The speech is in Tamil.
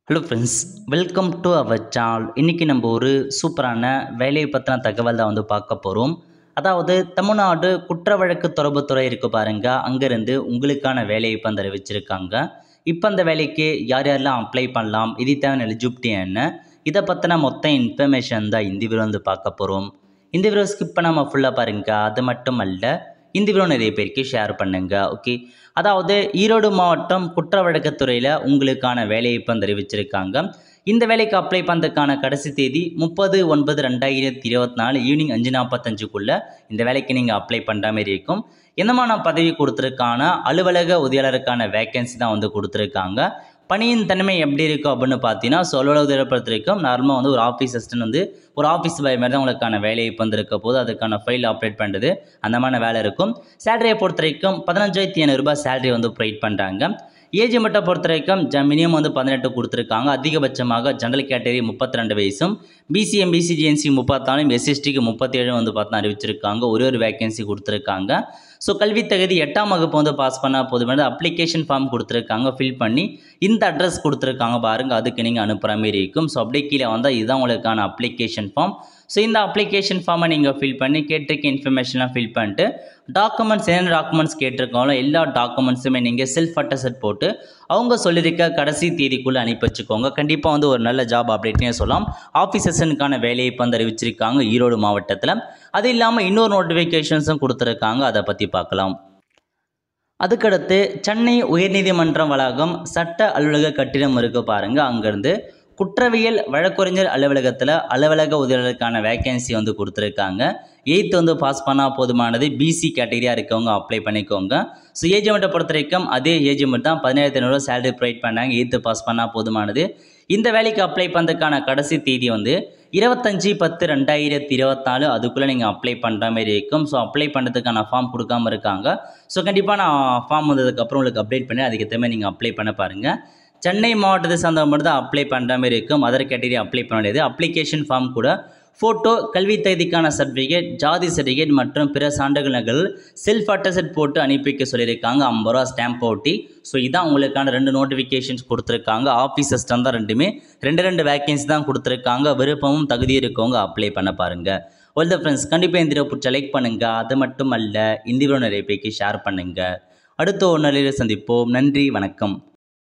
Hello friends, welcome to our channel. இன்றைக்கி நம்ம ஒரு சூப்பரான வேலையை பற்றின தகவல் தான் பார்க்க போகிறோம். அதாவது தமிழ்நாடு குற்ற வழக்கு தொடர்புத்துறை இருக்குது பாருங்கள், அங்கேருந்து உங்களுக்கான வேலையை இப்போ அறிவிச்சிருக்காங்க. இப்போ அந்த வேலைக்கு யார் யாரெல்லாம் அப்ளை பண்ணலாம், இது தேவையான எலிஜிபிலிட்டி என்ன, இதை பற்றின மொத்த இன்ஃபர்மேஷன் தான் இந்த வீடியோ பார்க்க போகிறோம். இந்த வீடியோ ஸ்கிப் பண்ணாமல் ஃபுல்லாக பாருங்கள். அது மட்டும் அல்ல, இந்த வீடியோ நிறைய பேருக்கு ஷேர் பண்ணுங்கள். ஓகே, அதாவது ஈரோடு மாவட்டம் குற்ற வழக்குத்துறையில் உங்களுக்கான வேலையை இப்போ அறிவிச்சிருக்காங்க. இந்த வேலைக்கு அப்ளை பண்ணுறதுக்கான கடைசி தேதி 30/9/2024 ஈவினிங் 5:45 இந்த வேலைக்கு நீங்கள் அப்ளை பண்ணுற மாதிரி இருக்கும். என்னமான பதவி கொடுத்துருக்கான அலுவலக உதவியாளருக்கான வேக்கன்சி தான் கொடுத்துருக்காங்க. பணியின் தன்மை எப்படி இருக்கும் அப்படின்னு பார்த்தீங்கன்னா, அலுவலக உதவியாளர் பொறுத்த வரைக்கும் நார்மலாக ஒரு ஆஃபீஸ் அசிஸ்டன்ட் ஒரு ஆஃபீஸ் பாய் மாதிரி தான் உங்களுக்கான வேலையை இப்போ இருக்க போது அதுக்கான ஃபைல் ஆப்ரேட் பண்ணுறது அந்த மாதிரி வேலை இருக்கும். சேலரியை பொறுத்த வரைக்கும் 15,500 ரூபாய் சேலரி ப்ரொவைட் பண்ணுறாங்க. ஏஜ் மட்டும் பொறுத்த வரைக்கும் மினிமம் 18 கொடுத்துருக்காங்க. அதிகபட்சமாக ஜெனரல் கேட்டகரி 32 வயசும், பிசி எம்பிசி ஜிஎன்சி 34, எஸ்எஸ்டிக்கு 37 பார்த்தா அறிவிச்சிருக்காங்க. ஒரு வேகன்சி கொடுத்துருக்காங்க. ஸோ கல்வி தகுதி 8ஆம் வகுப்பு பாஸ் பண்ணால் போதுமானது. அப்ளிகேஷன் ஃபார்ம் கொடுத்துருக்காங்க, ஃபில் பண்ணி இந்த அட்ரஸ் கொடுத்துருக்காங்க பாருங்கள், அதுக்கு நீங்கள் அனுப்புகிற மாதிரி இருக்கும். ஸோ அப்படியே கீழே வந்தால் இதுதான் உங்களுக்கான அப்ளிகேஷன் ஃபார்ம். ஸோ இந்த அப்ளிகேஷன் ஃபார்மை நீங்கள் ஃபில் பண்ணி கேட்டிருக்க இன்ஃபர்மேஷன்லாம் ஃபில் பண்ணிட்டு டாக்குமெண்ட்ஸ் என்னென்ன டாக்குமெண்ட்ஸ் கேட்டிருக்காங்களோ எல்லா டாக்குமெண்ட்ஸுமே நீங்கள் செல்ஃப் அட்டஸ்ட் போட்டு அவங்க சொல்லியிருக்க கடைசி தேதிக்குள்ளே அனுப்பி வச்சுக்கோங்க. கண்டிப்பாக ஒரு நல்ல ஜாப் அப்டேட்னே சொல்லலாம். ஆஃபீஸர்ஸனுக்கான வேலையை இப்போ அறிவிச்சிருக்காங்க ஈரோடு மாவட்டத்தில். அது இல்லாமல் இன்னொரு நோட்டிஃபிகேஷன்ஸும் கொடுத்துருக்காங்க, அதை பற்றி பார்க்கலாம். அதுக்கடுத்து சென்னை உயர்நீதிமன்றம் வளாகம் சட்ட அலுவலக கட்டிடம் இருக்குது பாருங்கள், அங்கேருந்து குற்றவியல் வழக்கறிஞர் அலுவலகத்தில் அலுவலக உதவியாளருக்கான வேக்கன்சி கொடுத்துருக்காங்க. 8th பாஸ் பண்ணால் போதுமானது. பிசி கேட்டகரியாக இருக்கவங்க அப்ளை பண்ணிக்கோங்க. ஸோ ஏஜ் லிமிட்டை பொறுத்த வரைக்கும் அதே ஏஜ் லிமிட் தான், 17,500 சேலரி ப்ரொவைட் பண்ணாங்க. 8th பாஸ் பண்ணால் போதுமானது. இந்த வேலைக்கு அப்ளை பண்ணுறதுக்கான கடைசி தேதி 25/10/2024 அதுக்குள்ளே நீங்கள் அப்ளை பண்ணுற மாதிரி இருக்கும். ஸோ அப்ளை பண்ணுறதுக்கான ஃபார்ம் கொடுக்காமல் இருக்காங்க. ஸோ கண்டிப்பாக நான் ஃபார்ம் வந்ததுக்கப்புறம் உங்களுக்கு அப்டேட் பண்ணி அதுக்கேற்ற மாதிரி நீங்கள் அப்ளை பண்ண பாருங்கள். சென்னை மாவட்டத்தை சார்ந்த மட்டும் தான் அப்ளை பண்ணுற மாதிரி இருக்கும். அதர் கேட்டகரி அப்ளை பண்ண முடியாது. அப்ளிகேஷன் ஃபார்ம் கூட ஃபோட்டோ, கல்வி தகுதிக்கான சர்டிஃபிகேட், ஜாதி சர்டிஃபிகேட் மற்றும் பிற சான்றுகள் நகல் செல்ஃப் அட்டஸ்ட் போட்டு அனுப்பி வைக்க சொல்லியிருக்காங்க. 50 ரூபா ஸ்டாம்ப் ஒட்டி. ஸோ இதான் உங்களுக்கான 2 நோட்டிஃபிகேஷன்ஸ் கொடுத்துருக்காங்க. ஆஃபீஸ் அசிஸ்டன்ட் தான், ரெண்டுமே 2 வேக்கன்சி தான் கொடுத்துருக்காங்க. விருப்பமும் தகுதி இருக்கவங்க அப்ளை பண்ண பாருங்கள். வெல் ஃப்ரெண்ட்ஸ், கண்டிப்பாக இந்த வீடியோ பிடிச்ச லைக் பண்ணுங்கள். அது மட்டும் அல்ல, இந்த வீடியோ நிறைய பேருக்கு ஷேர் பண்ணுங்கள். அடுத்த ஒரு நாளில் சந்திப்போம். நன்றி, வணக்கம்.